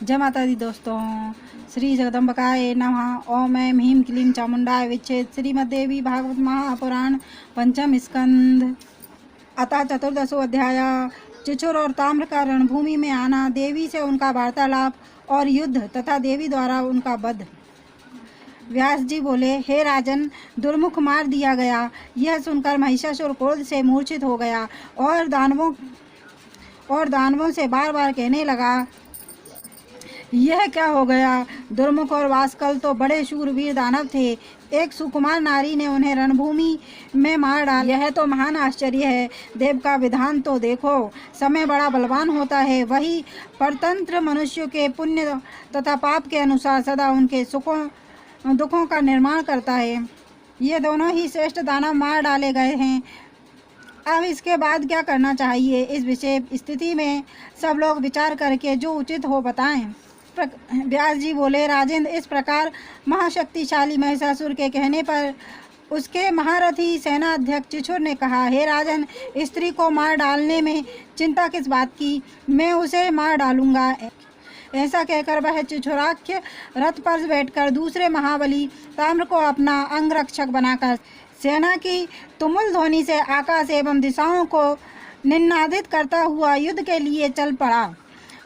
जय माता दी दोस्तों। श्री जगदम्बिकाय नमः। ओम ऐं ह्रीं क्लीं चामुंडाय विच्छेद। श्रीमद्देवी भागवत महापुराण पंचम स्कंद। अतः चतुर्दशो अध्याय। चिचुर और ताम्र का रणभूमि में आना, देवी से उनका वार्तालाप और युद्ध तथा देवी द्वारा उनका वध। व्यास जी बोले, हे राजन, दुर्मुख मार दिया गया। यह सुनकर महिषासुर क्रोध से मूर्छित हो गया और दानवों से बार बार कहने लगा, यह क्या हो गया? दुर्मुख और वासकल तो बड़े शूरवीर दानव थे। एक सुकुमार नारी ने उन्हें रणभूमि में मार डाला। यह तो महान आश्चर्य है। देव का विधान तो देखो। समय बड़ा बलवान होता है। वही परतंत्र मनुष्यों के पुण्य तथा पाप के अनुसार सदा उनके सुखों दुखों का निर्माण करता है। ये दोनों ही श्रेष्ठ दानव मार डाले गए हैं। अब इसके बाद क्या करना चाहिए? इस विशेष स्थिति में सब लोग विचार करके जो उचित हो बताएं। व्यास जी बोले, राजेंद्र, इस प्रकार महाशक्तिशाली महिषासुर के कहने पर उसके महारथी सेनाध्यक्ष चिचुर ने कहा, हे राजन, स्त्री को मार डालने में चिंता किस बात की? मैं उसे मार डालूंगा। ऐसा कहकर वह चिचुराख्य रथ पर बैठकर दूसरे महाबली ताम्र को अपना अंगरक्षक बनाकर सेना की तुमुल ध्वनि से आकाश एवं दिशाओं को निनादित करता हुआ युद्ध के लिए चल पड़ा।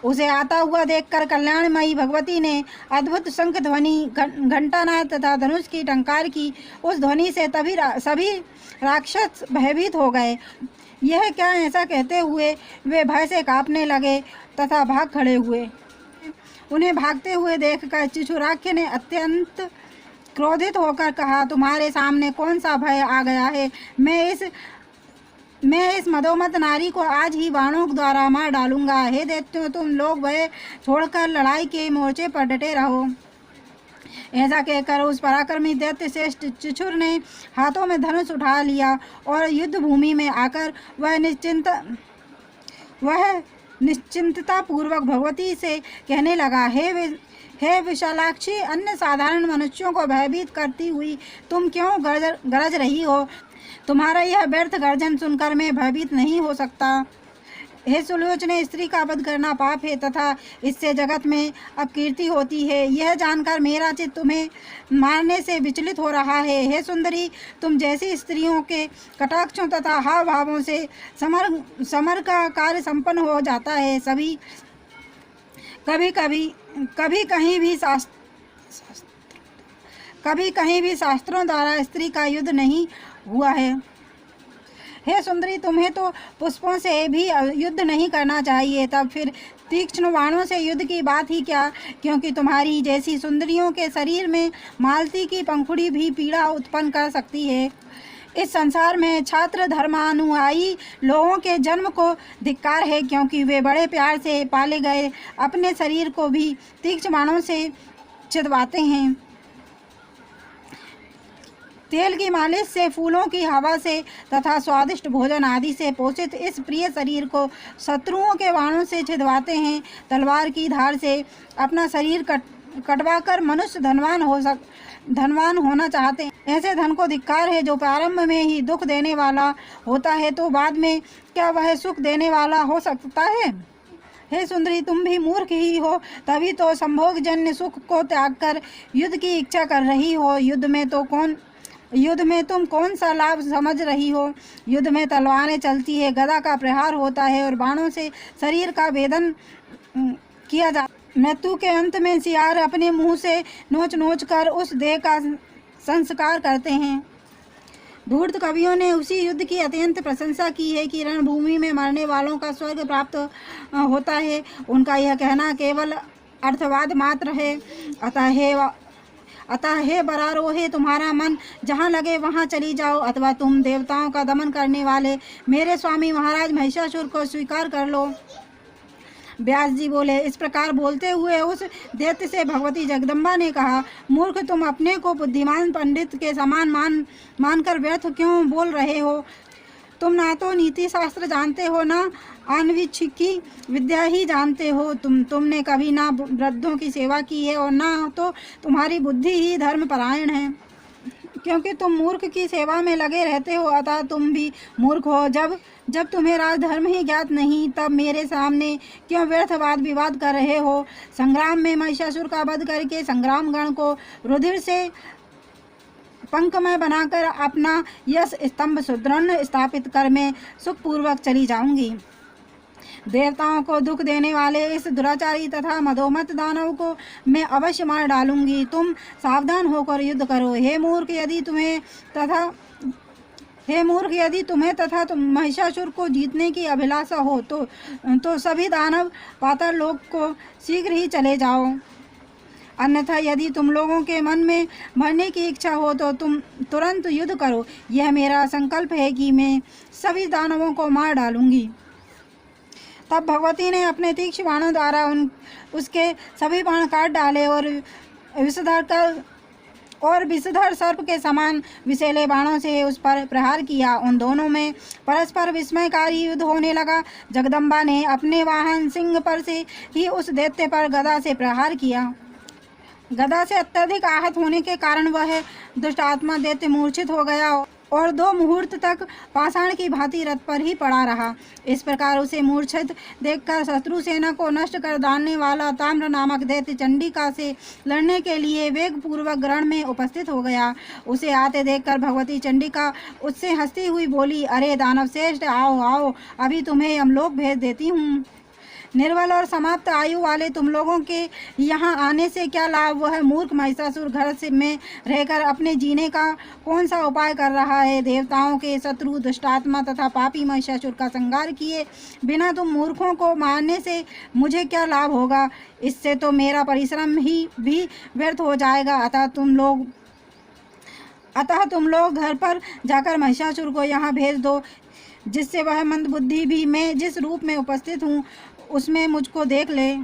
उसे आता हुआ देखकर कल्याणमयी भगवती ने अद्भुत शंख ध्वनि, घंटानाद तथा धनुष की टंकार की। उस ध्वनि से तभी सभी राक्षस भयभीत हो गए। यह क्या? ऐसा कहते हुए वे भय से कांपने लगे तथा भाग खड़े हुए। उन्हें भागते हुए देखकर चिचुराख्य ने अत्यंत क्रोधित होकर कहा, तुम्हारे सामने कौन सा भय आ गया है? मैं इस मदोमत नारी को आज ही बाणों द्वारा मार डालूंगा। हे दैत्यों, तुम लोग भय छोड़कर लड़ाई के मोर्चे पर डटे रहो। ऐसा कहकर उस पराक्रमी दैत्य श्रेष्ठ चिचुर ने हाथों में धनुष उठा लिया और युद्ध भूमि में आकर वह निश्चिंतता पूर्वक भगवती से कहने लगा, हे विशालाक्षी, अन्य साधारण मनुष्यों को भयभीत करती हुई तुम क्यों गरज रही हो? तुम्हारा यह व्यर्थ गर्जन सुनकर मैं भयभीत नहीं हो सकता। हे सुलोचने, स्त्री का वध करना पाप है तथा इससे जगत में अपकीर्ति होती है। यह जानकर मेरा चित्त तुम्हें मारने से विचलित हो रहा है। हे सुंदरी, तुम जैसी स्त्रियों के कटाक्षों तथा हाव भावों से समर का कार्य संपन्न हो जाता है। कभी कहीं भी शास्त्रों द्वारा स्त्री का युद्ध नहीं हुआ है। हे सुंदरी, तुम्हें तो पुष्पों से भी युद्ध नहीं करना चाहिए। तब फिर तीक्ष्ण बाणों से युद्ध की बात ही क्या? क्योंकि तुम्हारी जैसी सुंदरियों के शरीर में मालती की पंखुड़ी भी पीड़ा उत्पन्न कर सकती है। इस संसार में छात्र धर्मानुयायी लोगों के जन्म को धिक्कार है, क्योंकि वे बड़े प्यार से पाले गए अपने शरीर को भी तीक्ष्ण बाणों से छिदवाते हैं। तेल की मालिश से, फूलों की हवा से तथा स्वादिष्ट भोजन आदि से पोषित इस प्रिय शरीर को शत्रुओं के बाणों से छिदवाते हैं। तलवार की धार से अपना शरीर कटवाकर मनुष्य धनवान होना चाहते हैं। ऐसे धन को धिक्कार है जो प्रारंभ में ही दुख देने वाला होता है, तो बाद में क्या वह सुख देने वाला हो सकता है? हे सुंदरी, तुम भी मूर्ख ही हो, तभी तो संभोगजन्य सुख को त्याग कर युद्ध की इच्छा कर रही हो। युद्ध में तुम कौन सा लाभ समझ रही हो? युद्ध में तलवारें चलती है, गदा का प्रहार होता है और बाणों से शरीर का भेदन किया जाता है। मृत्यु के अंत में सियार अपने मुंह से नोच कर उस देह का संस्कार करते हैं। धूर्त कवियों ने उसी युद्ध की अत्यंत प्रशंसा की है कि रणभूमि में मरने वालों का स्वर्ग प्राप्त होता है। उनका यह कहना केवल अर्थवाद मात्र है। अतः हे बरारोहे, तुम्हारा मन जहाँ लगे वहाँ चली जाओ, अथवा तुम देवताओं का दमन करने वाले मेरे स्वामी महाराज महिषासुर को स्वीकार कर लो। व्यास जी बोले, इस प्रकार बोलते हुए उस दैत्य से भगवती जगदम्बा ने कहा, मूर्ख, तुम अपने को बुद्धिमान पंडित के समान मानकर व्यर्थ क्यों बोल रहे हो? तुम ना तो नीति शास्त्र जानते हो, ना आन्वीक्षिकी विद्या ही जानते हो। तुमने कभी ना वृद्धों की सेवा की है और ना तो तुम्हारी बुद्धि ही धर्मपरायण है। क्योंकि तुम मूर्ख की सेवा में लगे रहते हो, अतः तुम भी मूर्ख हो। जब तुम्हें राजधर्म ही ज्ञात नहीं, तब मेरे सामने क्यों व्यर्थ वाद विवाद कर रहे हो। संग्राम में महिषासुर का वध करके संग्राम गण को रुधिर से पंखमय बनाकर अपना यश स्तंभ सुदृढ़ स्थापित कर मैं सुखपूर्वक चली जाऊंगी। देवताओं को दुख देने वाले इस दुराचारी तथा मदोमत दानव को मैं अवश्य मार डालूंगी। तुम सावधान होकर युद्ध करो। हे मूर्ख, यदि तुम्हें तथा तुम महिषासुर को जीतने की अभिलाषा हो तो सभी दानव पाताल लोक को शीघ्र ही चले जाओ। अन्यथा यदि तुम लोगों के मन में मरने की इच्छा हो तो तुम तुरंत युद्ध करो। यह मेरा संकल्प है कि मैं सभी दानवों को मार डालूंगी। तब भगवती ने अपने तीक्ष्ण बाणों द्वारा उसके सभी बाण काट डाले और विषधर सर्प के समान विषैले बाणों से उस पर प्रहार किया। उन दोनों में परस्पर विस्मयकारी युद्ध होने लगा। जगदम्बा ने अपने वाहन सिंह पर से ही उस दैत्य पर गदा से प्रहार किया। गदा से अत्यधिक आहत होने के कारण वह दुष्ट आत्मा दैत्य मूर्छित हो गया और 2 मुहूर्त तक पाषाण की भांति रथ पर ही पड़ा रहा। इस प्रकार उसे मूर्छित देखकर शत्रु सेना को नष्ट कर डालने वाला ताम्र नामक दैत्य चंडिका से लड़ने के लिए वेग पूर्वक ग्रहण में उपस्थित हो गया। उसे आते देखकर भगवती चंडिका उससे हंसती हुई बोली, अरे दानव श्रेष्ठ, आओ आओ, अभी तुम्हें यमलोक भेज देती हूँ। निर्बल और समाप्त आयु वाले तुम लोगों के यहाँ आने से क्या लाभ। वह मूर्ख महिषासुर घर से में रहकर अपने जीने का कौन सा उपाय कर रहा है। देवताओं के शत्रु दुष्टात्मा तथा पापी महिषासुर का संहार किए बिना तुम मूर्खों को मारने से मुझे क्या लाभ होगा। इससे तो मेरा परिश्रम ही भी व्यर्थ हो जाएगा। अतः तुम लोग घर पर जाकर महिषासुर को यहाँ भेज दो, जिससे वह मंदबुद्धि भी मैं जिस रूप में उपस्थित हूँ उसमें मुझको देख ले।